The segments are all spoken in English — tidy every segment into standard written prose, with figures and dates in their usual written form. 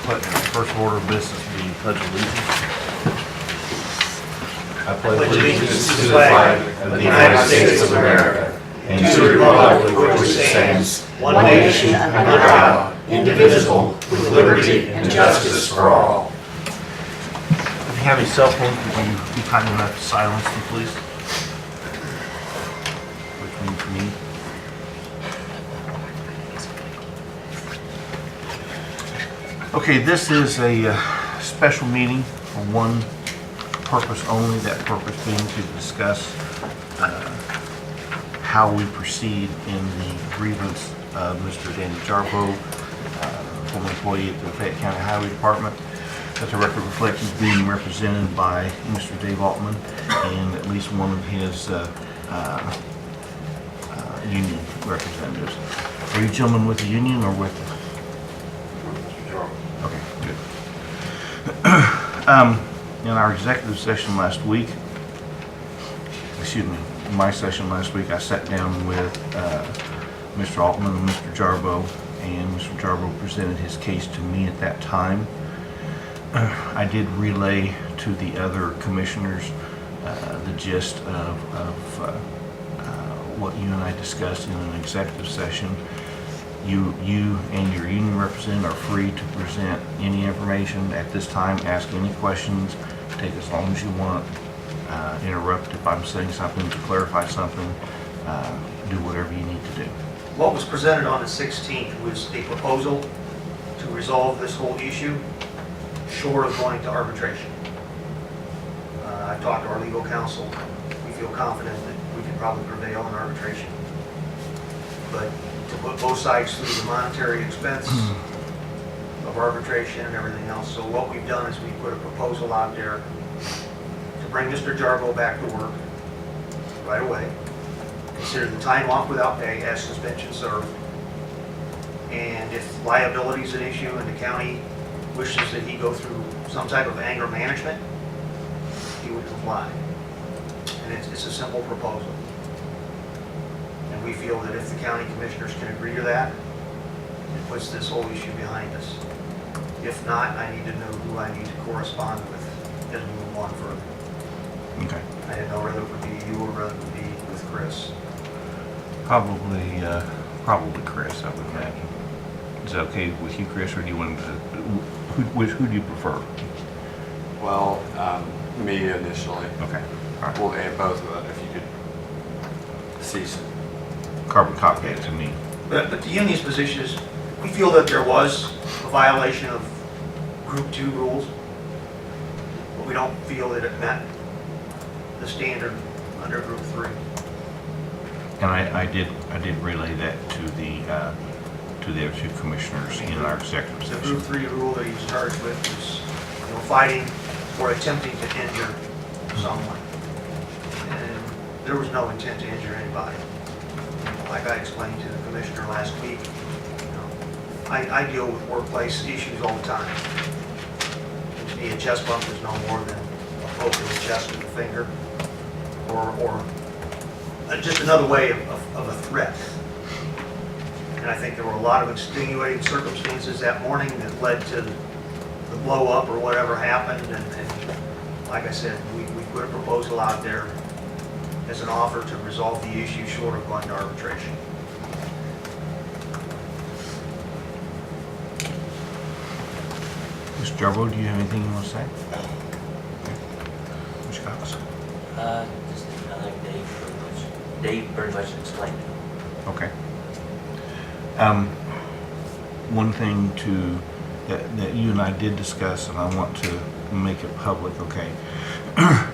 First order of business being pledge allegiance. I pledge allegiance to the flag of the United States of America and to the republic for which it stands, one nation under God, indivisible, with liberty and justice for all. If you have a cell phone, could you be kind enough to silence them, please? Which means me. Okay, this is a special meeting for one purpose only, that purpose being to discuss how we proceed in the grievance of Mr. Danny Jarbo, former employee at the Fayette County Highway Department. That the record reflects he's being represented by Mr. Dave Altman and at least one of his union representatives. Are you gentlemen with the union or with? Okay, good. In our executive session last week, in my session last week, I sat down with Mr. Altman and Mr. Jarbo, and Mr. Jarbo presented his case to me at that time. I did relay to the other commissioners the gist of what you and I discussed in an executive session. You and your union representative are free to present any information at this time, ask any questions, take as long as you want, interrupt if I'm saying something to clarify something, do whatever you need to do. What was presented on the 16th was a proposal to resolve this whole issue short of going to arbitration. I talked to our legal counsel. We feel confident that we could probably prevail in arbitration. But to put both sides through the monetary expense of arbitration and everything else. So what we've done is we put a proposal out there to bring Mr. Jarbo back to work right away. Consider the time off without pay as suspension served. And if liability is an issue and the county wishes that he go through some type of anger management, he would comply. And it's a simple proposal. And we feel that if the county commissioners can agree to that, it puts this whole issue behind us. If not, I need to know who I need to correspond with as we move on further. Okay. I didn't know whether it would be you or whether it would be with Chris. Probably Chris, I would imagine. Is that okay with you, Chris, or do you want to, who do you prefer? Well, me initially. Okay, all right. Well, and both of them, if you could cease. Carbon copy it to me. But the union's position is, we feel that there was a violation of Group 2 rules, but we don't feel that it met the standard under Group 3. And I did relay that to the other two commissioners in our executive The session. Group 3 rule that he's charged with is, fighting or attempting to injure someone. And there was no intent to injure anybody. Like I explained to the commissioner last week, I deal with workplace issues all the time. And to me, a chest bump is no more than a poke in the chest with a finger, or just another way of a threat. And I think there were a lot of extenuating circumstances that morning that led to the blow up or whatever happened. And like I said, we put a proposal out there as an offer to resolve the issue short of going to arbitration. Mr. Jarbo, do you have anything you want to say? Mr. Cox? Just another Dave pretty much explained it. Okay. One thing that you and I did discuss, and I want to make it public, okay?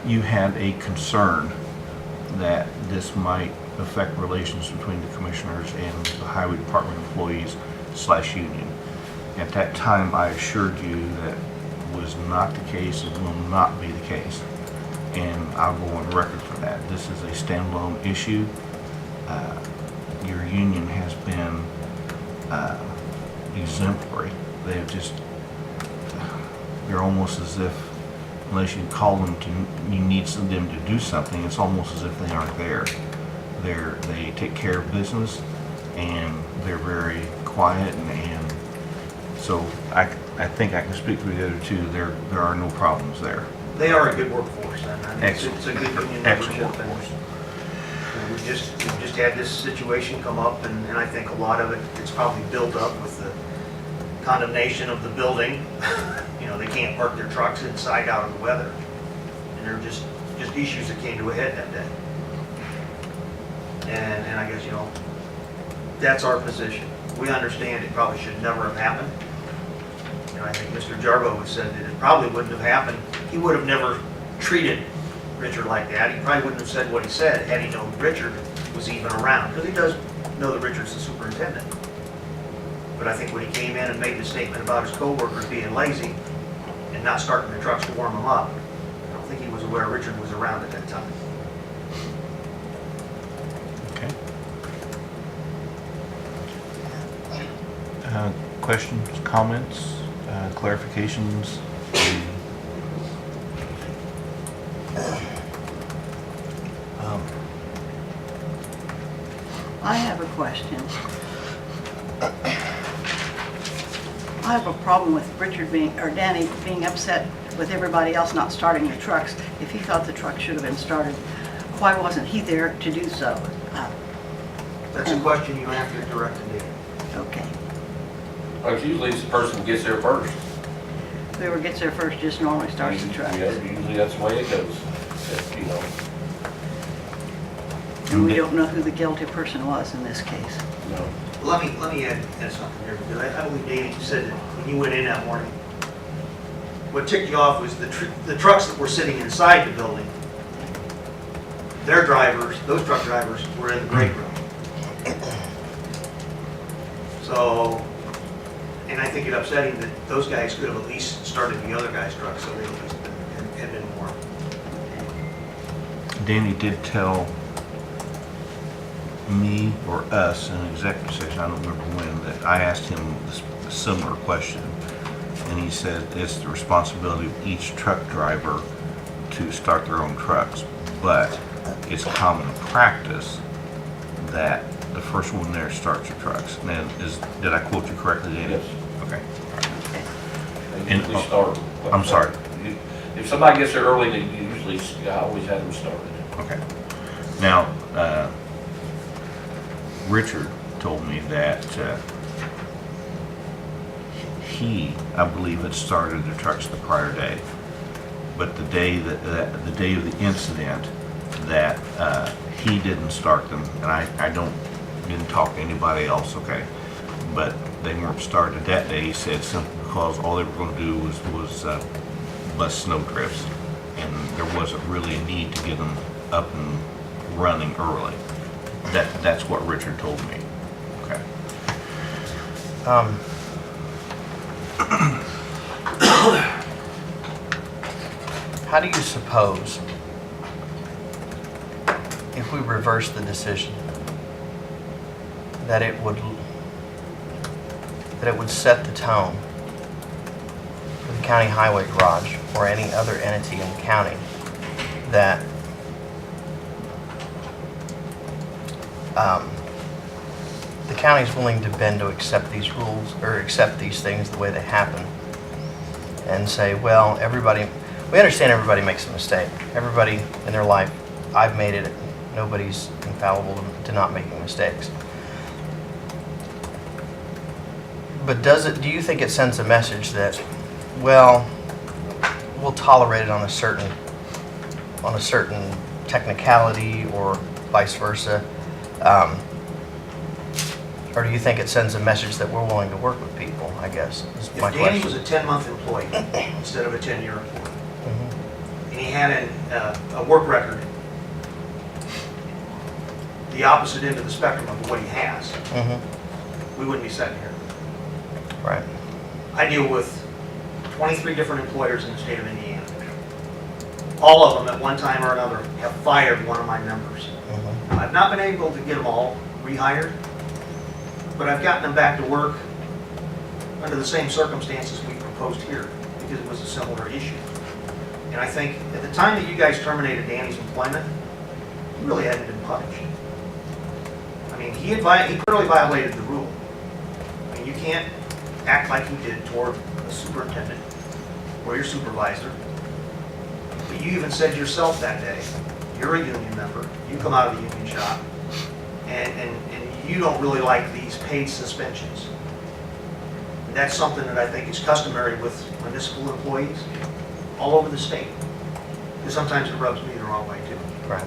You had a concern that this might affect relations between the commissioners and the highway department employees / union. At that time, I assured you that was not the case and will not be the case. And I'll go on record for that. This is a standalone issue. Your union has been exemplary. They have just, they're almost as if, unless you call them you need them to do something, it's almost as if they aren't there. They take care of business, and they're very quiet and So I think I can speak for the other two. There are no problems there. They are a good workforce, and I mean, Excellent. it's a good union Excellent membership. And we've just had this situation come up, and I think a lot of it, it's probably built up with the condemnation of the building. You know, they can't park their trucks inside out of the weather. And they're just issues that came to a head that day. And I guess, you know, that's our position. We understand it probably should never have happened. And I think Mr. Jarbo has said that it probably wouldn't have happened. He would have never treated Richard like that. He probably wouldn't have said what he said had he known Richard was even around, because he does know that Richard's the superintendent. But I think when he came in and made the statement about his coworkers being lazy and not starting the trucks to warm them up, I don't think he was aware Richard was around at that time. Okay. Questions, comments, clarifications? I have a question. I have a problem with Richard or Danny being upset with everybody else not starting the trucks. If he thought the truck should have been started, why wasn't he there to do so? That's a question you have to direct to Dave. Okay. Like usually it's the person who gets there first. Whoever gets there first just normally starts the truck. Yeah, usually that's the way it goes, you know. And we don't know who the guilty person was in this case. No. Let me add something here, because I believe Danny said that when you went in that morning, what ticked you off was the trucks that were sitting inside the building. Their drivers, those truck drivers, were in the break room. So, and I think it upset him that those guys could have at least started the other guy's truck, so they at least had been warned. Danny did tell me or us in an executive session, I don't remember when, that I asked him a similar question. And he said it's the responsibility of each truck driver to start their own trucks. But it's common practice that the first one there starts your trucks. And did I quote you correctly, Danny? Yes. Okay. They And- usually start. I'm sorry. If somebody gets there early, they usually, I always have them started. Okay. Now, Richard told me that he, I believe, had started the trucks the prior day, but the day the day of the incident, that he didn't start them, and I didn't talk to anybody else. Okay, but they weren't started that day. He said simply because all they were going to do was bust snow drifts, and there wasn't really a need to get them up and running early. That's what Richard told me. Okay. How do you suppose, if we reverse the decision, that it would set the tone for the county highway garage or any other entity in the county that the county's willing to bend to accept these rules or accept these things the way they happen, and say, well, we understand everybody makes a mistake. Everybody in their life, I've made it. Nobody's infallible to not making mistakes. But do you think it sends a message that, well, we'll tolerate it on a certain technicality, or vice versa? Or do you think it sends a message that we're willing to work with people, I guess, is my If Danny question. was a 10-month employee instead of a 10-year employee, Mhm. and he had a work record the opposite end of the spectrum of what he has, Mhm. we wouldn't be sitting here. Right. I deal with 23 different employers in the state of Indiana. All of them at one time or another have fired one of my members. Mhm. I've not been able to get them all rehired, but I've gotten them back to work under the same circumstances we proposed here, because it was a similar issue. And I think at the time that you guys terminated Danny's employment, he really hadn't been punished. I mean, he clearly violated the rule. I mean, you can't act like you did toward a superintendent or your supervisor. But you even said yourself that day, you're a union member, you come out of the union shop, and you don't really like these paid suspensions. And that's something that I think is customary with municipal employees all over the state. Because sometimes it rubs me the wrong way too. Right.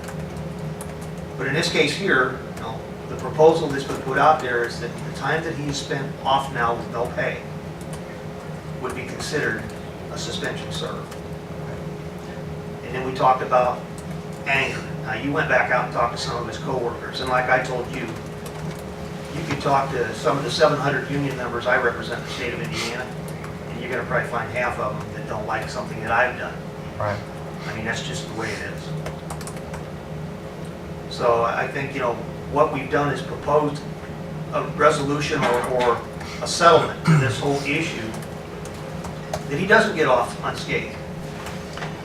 But in this case here, you know, the proposal that's been put out there is that the time that he's spent off now with no pay would be considered a suspension served. And then we talked about anger. Now, you went back out and talked to some of his coworkers, and like I told you, you could talk to some of the 700 union members I represent in the state of Indiana, and you're gonna probably find half of them that don't like something that I've done. Right. I mean, that's just the way it is. So I think, you know, what we've done is proposed a resolution or a settlement to this whole issue that he doesn't get off unscathed.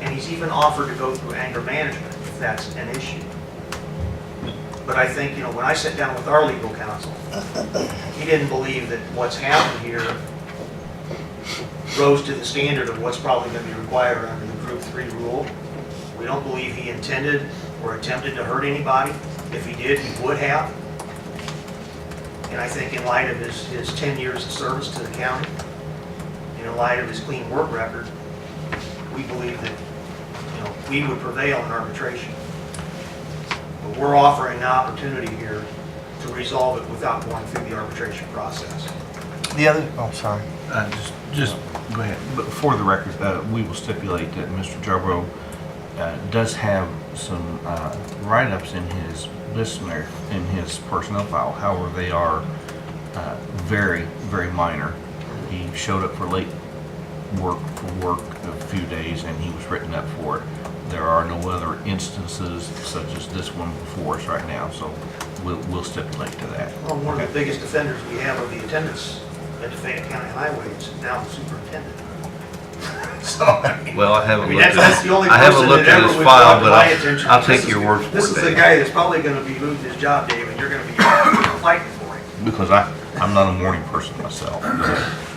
And he's even offered to go through anger management if that's an issue. But I think, you know, when I sat down with our legal counsel, he didn't believe that what's happened here rose to the standard of what's probably going to be required under the Group 3 rule. We don't believe he intended or attempted to hurt anybody. If he did, he would have. And I think in light of his 10 years of service to the county, and in light of his clean work record, we believe that, you know, we would prevail in arbitration. But we're offering an opportunity here to resolve it without going through the arbitration process. The other, oh, sorry. Just go ahead. But for the record, we will stipulate that Mr. Jarborough does have some write-ups in his disciplinary, in his personnel file. However, they are very, very minor. He showed up for late work a few days, and he was written up for it. There are no other instances such as this one before us right now, so we'll stipulate to that. Well, one of the biggest offenders we have of the attendance at the Fayette County Highways is now the superintendent. So, I mean, Well, I I haven't mean, looked that's at the only I haven't person looked that at ever his was file, brought to but my attention. I'll This take is- your word for it. This is the Dave. guy that's probably going to be losing his job, Dave, and you're going to be fighting for him. Because I'm not a morning person myself.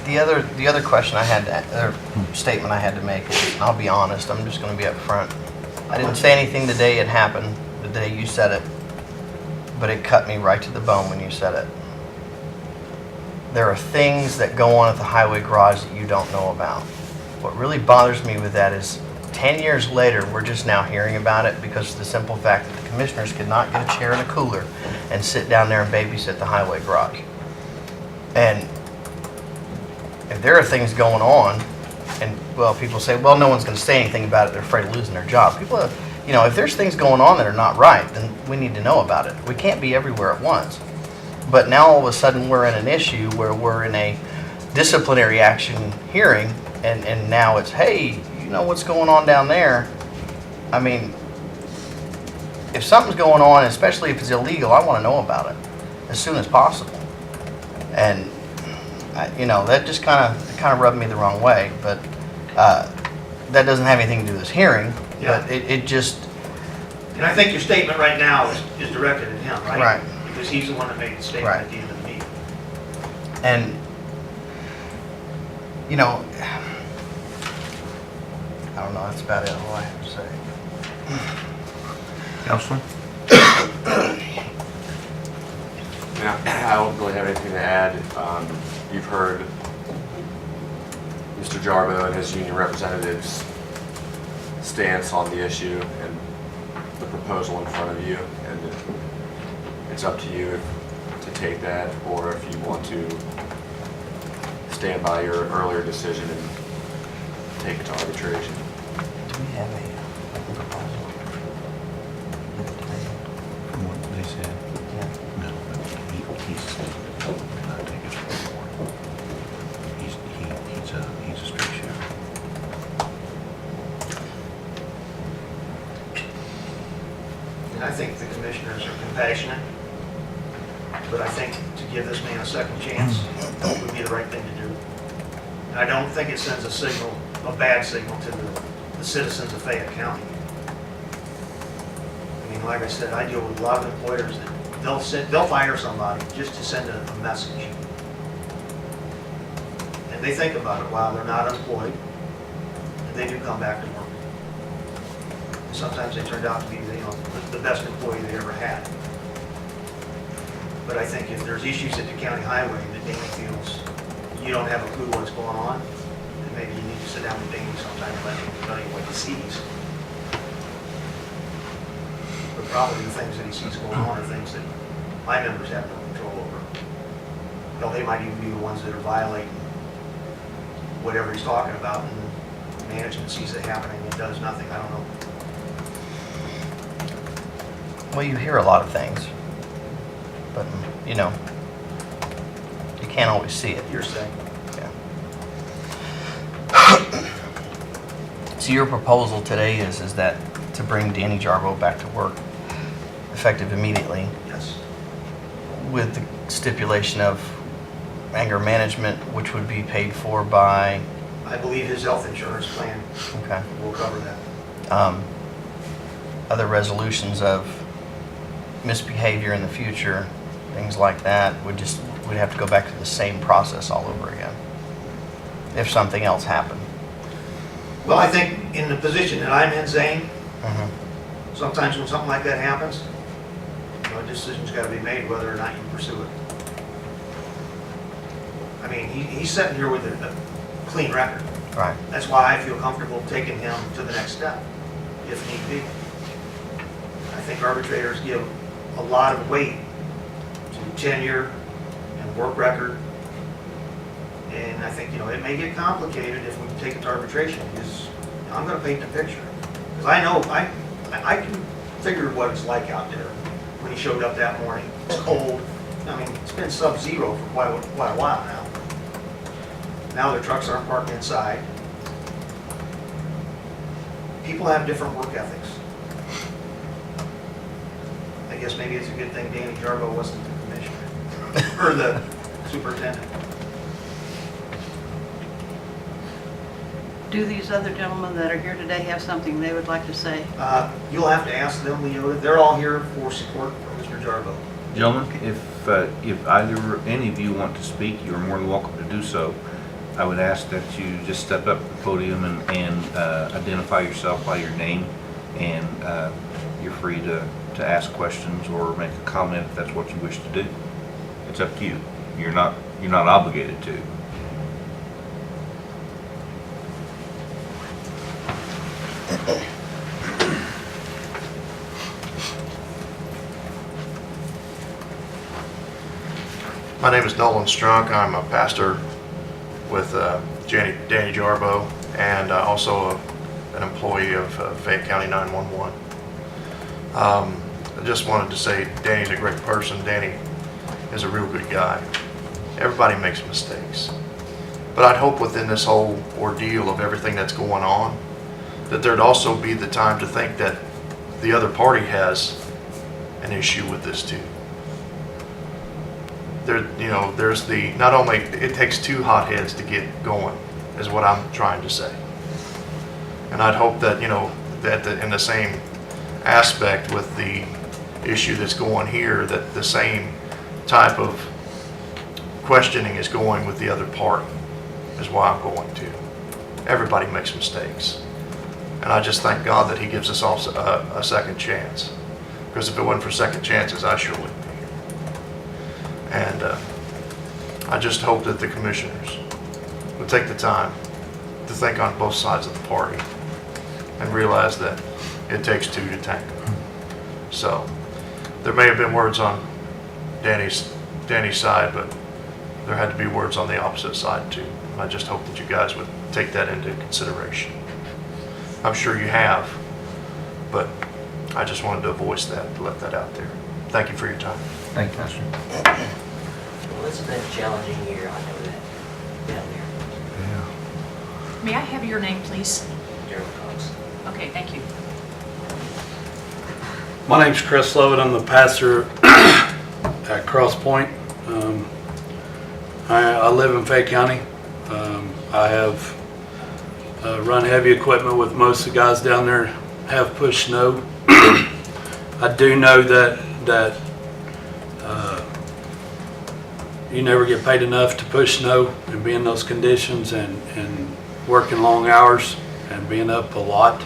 The other question I had, or statement I had to make, and I'll be honest, I'm just gonna be up front. I didn't say anything the day it happened, the day you said it, but it cut me right to the bone when you said it. There are things that go on at the highway garage that you don't know about. What really bothers me with that is 10 years later, we're just now hearing about it because of the simple fact that the commissioners could not get a chair and a cooler and sit down there and babysit the highway garage. And if there are things going on, and, well, people say, well, no one's going to say anything about it, they're afraid of losing their job. People, you know, if there's things going on that are not right, then we need to know about it. We can't be everywhere at once. But now all of a sudden, we're in an issue where we're in a disciplinary action hearing, and now it's, hey, you know what's going on down there? I mean, if something's going on, especially if it's illegal, I want to know about it as soon as possible. And you know, that just kind of rubbed me the wrong way, but that doesn't have anything to do with this hearing. Yeah. But it just, And I think your statement right now is directed at him, right? Right. Because he's the one that made the statement Right. at the end of the meeting. and you know, I don't know. That's about it. All I have to say. Counselor? Yeah, I don't really have anything to add. You've heard Mr. Jarbo and his union representatives' stance on the issue and the proposal in front of you, and it's up to you to take that, or if you want to stand by your earlier decision and take it to arbitration. Do we have a proposal? From what they said? Yeah. No, he's not taking it forward. He's a straight shooter. And I think the commissioners are compassionate, but I think to give this man a second chance would be the right thing to do. And I don't think it sends a signal, a bad signal to the citizens of Fayette County. I mean, like I said, I deal with a lot of employers that they'll fire somebody just to send a message. they think about it while they're not employed, and they do come back to work. Sometimes they turned out to be, the best employee they ever had. But I think if there's issues at the county highway that Danny feels you don't have a clue what's going on, then maybe you need to sit down with Danny sometime and let him tell you what he sees. But probably the things that he sees going on are things that my members have no control over. Hell, they might even be the ones that are violating whatever he's talking about, and management sees it happening and does nothing. I don't know. Well, you hear a lot of things, but, you know, you can't always see it. You're saying. Yeah. So your proposal today is that to bring Danny Jarbo back to work effective immediately Yes. with the stipulation of anger management, which would be paid for by, I believe his health insurance plan okay, will cover that. other resolutions of misbehavior in the future, things like that, we'd have to go back to the same process all over again if something else happened. Well, I think in the position that I'm in, Zane, Mhm. sometimes when something like that happens, a decision's got to be made whether or not you pursue it. I mean, he's sitting here with a clean record. Right. That's why I feel comfortable taking him to the next step, if need be. I think arbitrators give a lot of weight to tenure and work record. And I think, it may get complicated if we take it to arbitration, because I'm going to paint the picture. Because I know, I can figure what it's like out there when he showed up that morning. It's cold. I mean, it's been sub-zero for quite a while now. Now the trucks aren't parked inside. People have different work ethics. I guess maybe it's a good thing Danny Jarbo wasn't the commissioner, or the superintendent. Do these other gentlemen that are here today have something they would like to say? You'll have to ask them, Leota. They're all here for support for Mr. Jarbo. Gentlemen, if any of you want to speak, you're more than welcome to do so. I would ask that you just step up to the podium and identify yourself by your name, and you're free to ask questions or make a comment if that's what you wish to do. It's up to you. You're not obligated to. My name is Nolan Strunk. I'm a pastor with Danny Jarbo, and also an employee of Fayette County 911. I just wanted to say Danny's a great person. Danny is a real good guy. Everybody makes mistakes. But I'd hope within this whole ordeal of everything that's going on, that there'd also be the time to think that the other party has an issue with this too. There's not only, it takes two hotheads to get going, is what I'm trying to say. And I'd hope that, in the same aspect with the issue that's going here, that the same type of questioning is going with the other party, is why I'm going to. Everybody makes mistakes. And I just thank God that he gives us all a second chance. Because if it wasn't for second chances, I sure wouldn't be here. And I just hope that the commissioners would take the time to think on both sides of the party and realize that it takes two to tango. So there may have been words on Danny's side, but there had to be words on the opposite side too. And I just hope that you guys would take that into consideration. I'm sure you have, but I just wanted to voice that, to let that out there. Thank you for your time. Thank you, Pastor. Well, it's been a challenging year, I know that, down there, Yeah. May I have your name, please? Gerald Cox. Okay, thank you. My name's Chris Lovett. I'm the pastor at Cross Point. I live in Fayette County. I have run heavy equipment with most of the guys down there have pushed snow. I do know that you never get paid enough to push snow and be in those conditions and working long hours and being up a lot.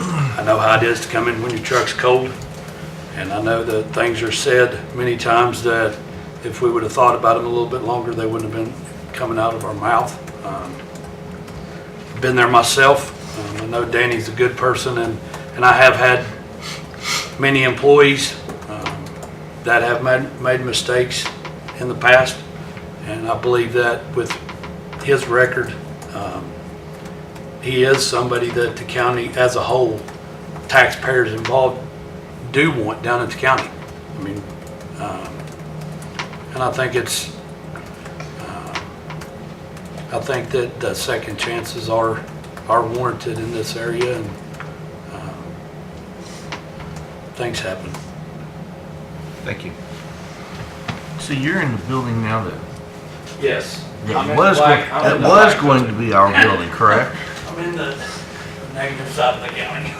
I know how it is to come in when your truck's cold, and I know that things are said many times that if we would have thought about them a little bit longer, they wouldn't have been coming out of our mouth. Been there myself. I know Danny's a good person, and I have had many employees that have made mistakes in the past, and I believe that with his record, he is somebody that the county as a whole, taxpayers involved, do want down at the county. I mean, and I think it's, I think that the second chances are warranted in this area, and things happen. Thank you. So you're in the building now that Yes. that was going to be our building, correct? I'm in the negative side of the county.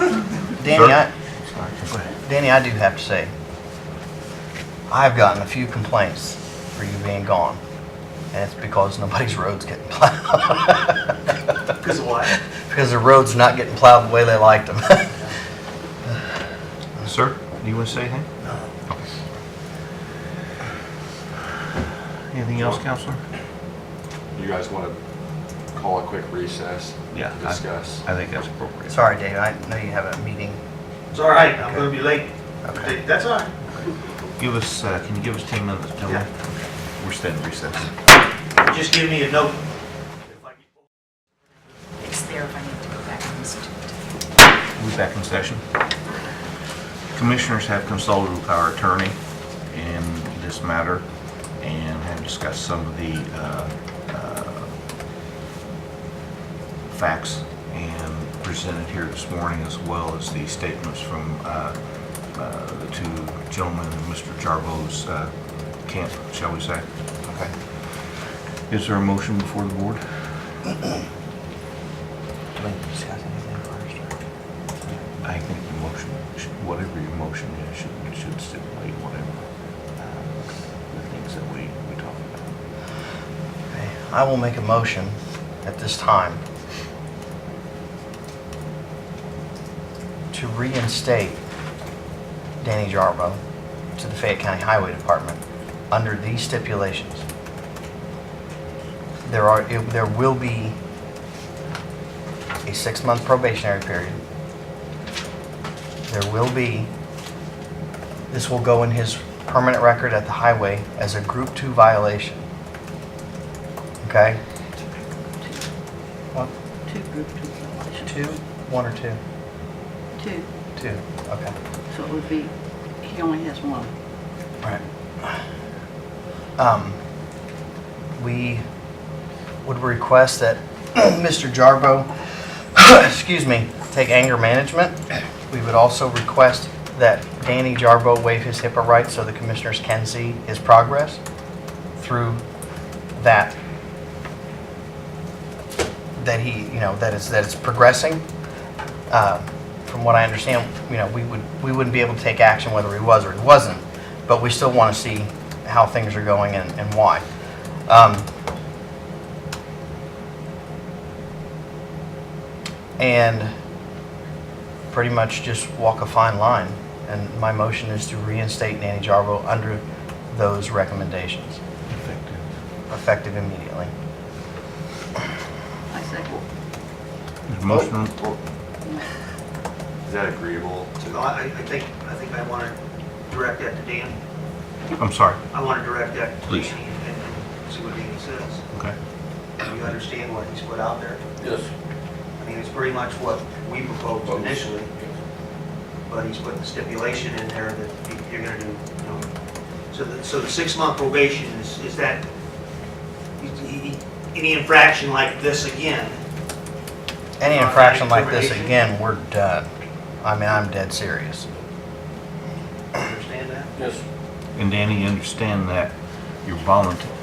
Danny, Sir? Sorry, go ahead. Danny, I do have to say, I've gotten a few complaints for you being gone, and it's because nobody's road's getting plowed. Because of what? Because the roads are not getting plowed the way they liked them. Sir, do you want to say anything? Anything else, Counselor? You guys want to call a quick recess? Yeah, to discuss? I think that's appropriate. Sorry, Dave, I know you have a meeting. It's all right, I'm gonna be late. Okay. That's all right. Give us, can you give us 10 minutes, gentlemen? We're staying recess. Just give me a note. It's there if I need to go back and listen to it. We'll be back in session. Commissioners have consulted with our attorney in this matter and have discussed some of the facts and presented here this morning, as well as the statements from the two gentlemen in Mr. Jarbo's camp, shall we say. Okay. Is there a motion before the board? Do we discuss anything first? I think the motion, whatever your motion is, should stipulate whatever the things that we talk about. Okay, I will make a motion at this time to reinstate Danny Jarbo to the Fayette County Highway Department under these stipulations. There will be a 6-month probationary period. There will be, this will go in his permanent record at the highway as a Group 2 violation. Okay? What? Two group two violations. 2? 1 or 2? Two, 2, okay. so it would be, he only has one. Right. We would request that Mr. Jarbo, excuse me, take anger management. We would also request that Danny Jarbo waive his HIPAA rights so the commissioners can see his progress through that he, that it's progressing. From what I understand, we wouldn't be able to take action whether he was or he wasn't, but we still want to see how things are going and why. And pretty much just walk a fine line. And my motion is to reinstate Danny Jarbo under those recommendations, effective immediately. I second. There's a motion on, Is that agreeable to? No, I think I want to direct that to Dan. I'm sorry, I want to direct that to Please. Danny and see what Danny says. okay. Do you understand what he's put out there? Yes. I mean, it's pretty much what we proposed initially, but he's put the stipulation in there that you're gonna do, so the 6-month probation is that, any infraction like this again, Any infraction like this again, we're done. I mean, I'm dead serious. understand that? Yes. And Danny, you understand that you're voluntary.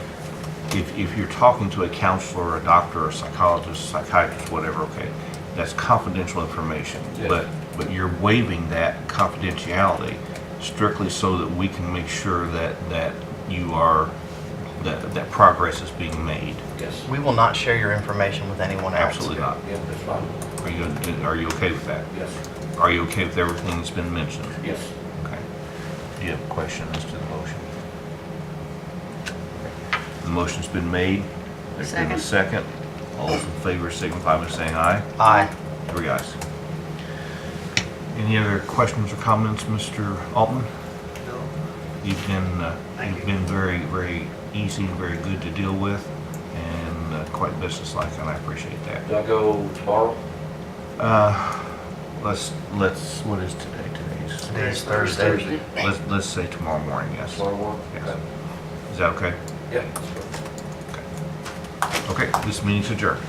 If you're talking to a counselor, or a doctor, or a psychologist, psychiatrist, whatever, okay, that's confidential information. Yes. But you're waiving that confidentiality strictly so that we can make sure that you are that progress is being made. Yes. We will not share your information with anyone else. Absolutely not. Yeah, that's fine. Are you okay with that? Yes. Are you okay with everything that's been mentioned? Yes. Okay. Do you have a question as to the motion? The motion's been made. There's been a second. All those in favor signify by saying aye. Aye. 3 ayes. Any other questions or comments, Mr. Altman? No? You've been very, very easy and very good to deal with, and quite businesslike, and I appreciate that. Do I go tomorrow? Let's, what is today? Today's, Today's Thursday. let's say tomorrow morning, yes. Tomorrow morning? Yes. Is that okay? Yeah. That's good. Okay, this meeting's adjourned.